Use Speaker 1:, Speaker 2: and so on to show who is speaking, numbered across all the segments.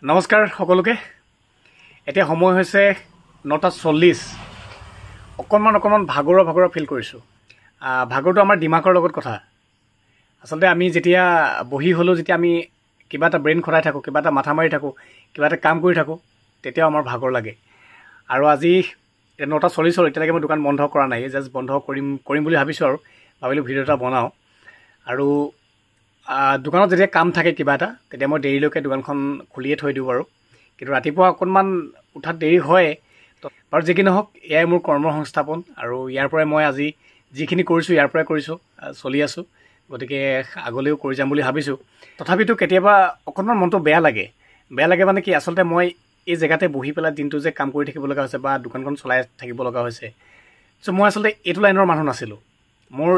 Speaker 1: নমস্কাৰ সকলোকে এতিয়া সময় হৈছে 9:40 অকণমান ভাগৰুৱা ফিল কৰিছোঁ ভাগৰটো আমাৰ দিমাগৰ লগত কথা আচলতে আমি যেতিয়া বহি হলো যেতিয়া আমি কিবা এটা ব্ৰেইন খটাই থাকোঁ কিবা এটা মাথা মাৰি থাকোঁ কিবা এটা কাম কৰি থাকোঁ তেতিয়াও আমাৰ ভাগৰ লাগে আৰু আজি 9:40 এতিয়ালৈকে মই দোকান বন্ধ কৰা নাই জাষ্ট বন্ধ কৰিম বুলি ভাবিছোঁ আৰু ভাবিলোঁ ভিডিঅ' এটা বনাওঁ আৰু দোকানত যেতিয়া কাম থাকে কিবা এটা তেতিয়া মই দেৰিলৈকে দোকানখন খুলিয়ে থৈ দিওঁ বাৰু কিন্তু ৰাতিপুৱা অকণমান উঠাত দেৰি হয় বাৰু যি কি নহওক এয়াই মোৰ কৰ্মৰ সংস্থাপন আৰু ইয়াৰ পৰাই মই আজি যিখিনি কৰিছোঁ ইয়াৰ পৰাই কৰিছোঁ চলি আছোঁ গতিকে আগলৈও কৰি যাম বুলি ভাবিছোঁ তথাপিতো কেতিয়াবা অকণমান মনটো বেয়া লাগে মানে কি আচলতে মই এই জেগাতে বহি পেলাই দিনটো যে কাম কৰি থাকিব লগা হৈছে বা দোকানখন চলাই থাকিব লগা হৈছে চ' মই আচলতে এইটো লাইনৰ মানুহ নাছিলোঁ মোৰ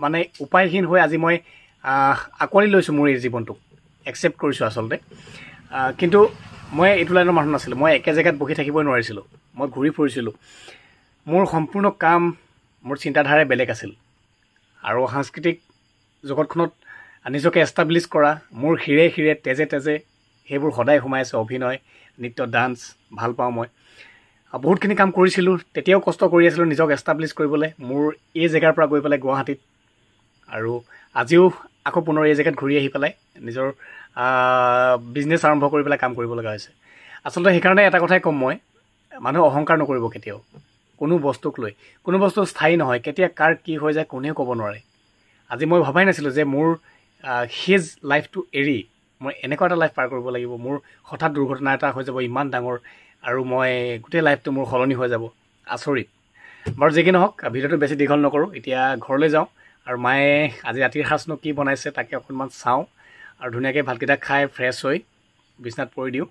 Speaker 1: মানে উপায়হীন হৈ আজি মই আঁকোৱালি লৈছোঁ মোৰ এই জীৱনটোক একচেপ্ট কৰিছোঁ আচলতে কিন্তু মই এইটো লাইনৰ মানুহ নাছিলোঁ মই একে জেগাত বহি থাকিবই নোৱাৰিছিলোঁ মই ঘূৰি ফুৰিছিলোঁ মোৰ সম্পূৰ্ণ কাম মোৰ চিন্তাধাৰাই বেলেগ আছিল আৰু সাংস্কৃতিক জগতখনত নিজকে এষ্টাব্লিছ কৰা মোৰ শিৰে তেজে সেইবোৰ সদায় সোমাই আছে অভিনয় নৃত্য ডান্স ভাল পাওঁ মই বহুতখিনি কাম কৰিছিলোঁ তেতিয়াও কষ্ট কৰি আছিলোঁ নিজক এষ্টাব্লিছ কৰিবলৈ মোৰ এই জেগাৰ পৰা গৈ পেলাই গুৱাহাটীত আৰু আজিও আকৌ পুনৰ এই জেগাত ঘূৰি আহি পেলাই নিজৰ বিজনেছ আৰম্ভ কৰি পেলাই কাম কৰিব লগা হৈছে আচলতে সেইকাৰণে এটা কথাই ক'ম মই মানুহ অহংকাৰ নকৰিব কেতিয়াও কোনো বস্তুক লৈ কোনো বস্তু স্থায়ী নহয় কেতিয়া কাৰ কি হৈ যায় কোনেও ক'ব নোৱাৰে আজি মই ভবাই নাছিলোঁ যে মোৰ হিজ লাইফটো এৰি মই এনেকুৱা এটা লাইফ পাৰ কৰিব লাগিব মোৰ হঠাৎ দুৰ্ঘটনা এটা হৈ যাব ইমান ডাঙৰ আৰু মই গোটেই লাইফটো মোৰ সলনি হৈ যাব আচৰিত বাৰু যি কি নহওক ভিডিঅ'টো বেছি দীঘল নকৰোঁ এতিয়া ঘৰলৈ যাওঁ আৰু মায়ে আজি ৰাতিৰ সাজনো কি বনাইছে তাকে অকণমান চাওঁ আৰু ধুনীয়াকৈ ভাতকেইটা খাই ফ্ৰেছ হৈ বিচনাত পৰি দিওঁ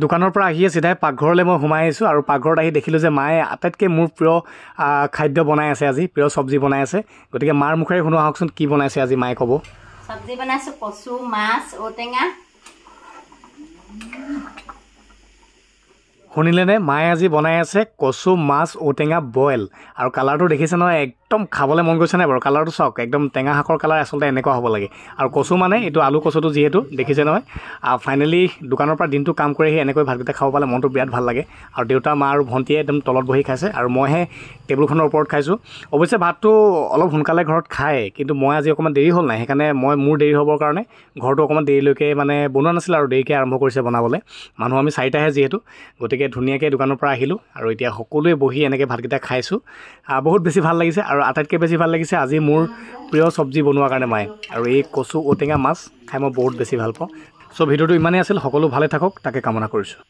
Speaker 1: দোকানৰ পৰা আহিয়ে চিধাই পাকঘৰলৈ মই সোমাই আহিছোঁ আৰু পাকঘৰত আহি দেখিলোঁ যে মায়ে আটাইতকৈ মোৰ প্ৰিয় খাদ্য বনাই আছে আজি প্ৰিয় চব্জি বনাই আছে গতিকে মাৰ মুখেৰে শুনো আহকচোন কি বনাইছে আজি মায়ে ক'ব
Speaker 2: চব্জি বনাইছোঁ কচু মাছ ঔটেঙা
Speaker 1: শুনিলেনে মায়ে আজি বনাই আছে কচু মাছ ঔটেঙা বইল আৰু কালাৰটো দেখিছে নহয় একদম খাবলৈ মন গৈছে নাই বাৰু কালাৰটো চাওক একদম টেঙা শাকৰ কালাৰ আচলতে এনেকুৱা হ'ব লাগে আৰু কচু মানে এইটো আলু কচুটো যিহেতু দেখিছে নহয় ফাইনেলি দোকানৰ পৰা দিনটো কাম কৰি আহি এনেকৈ ভাতকেইটা খাব পালে মনটো বিৰাট ভাল লাগে আৰু দেউতা মা আৰু ভণ্টিয়ে একদম তলত বহি খাইছে আৰু মইহে টেবুলখনৰ ওপৰত খাইছোঁ অৱশ্যে ভাতটো অলপ সোনকালে ঘৰত খায় কিন্তু মই আজি অকণমান দেৰি হ'ল নাই সেইকাৰণে মোৰ দেৰি হ'বৰ কাৰণে ঘৰটো অকণমান দেৰিলৈকে মানে বনোৱা নাছিল আৰু দেৰিকৈ আৰম্ভ কৰিছে বনাবলৈ মানুহ আমি 4টাহে যিহেতু গতিকে ধুনীয়াকৈ দোকানৰ পৰা আহিলোঁ আৰু এতিয়া সকলোৱে বহি এনেকৈ ভাতকেইটা খাইছোঁ বহুত বেছি ভাল লাগিছে আৰু আটাইতকৈ বেছি ভাল লাগিছে আজি মোৰ প্ৰিয় চব্জি বনোৱাৰ কাৰণে মায়ে আৰু এই কচু ঔটেঙা মাছ খাই মই বহুত বেছি ভাল পাওঁ চ' ভিডিঅ'টো ইমানেই আছিল সকলো ভালে থাকক তাকে কামনা কৰিছোঁ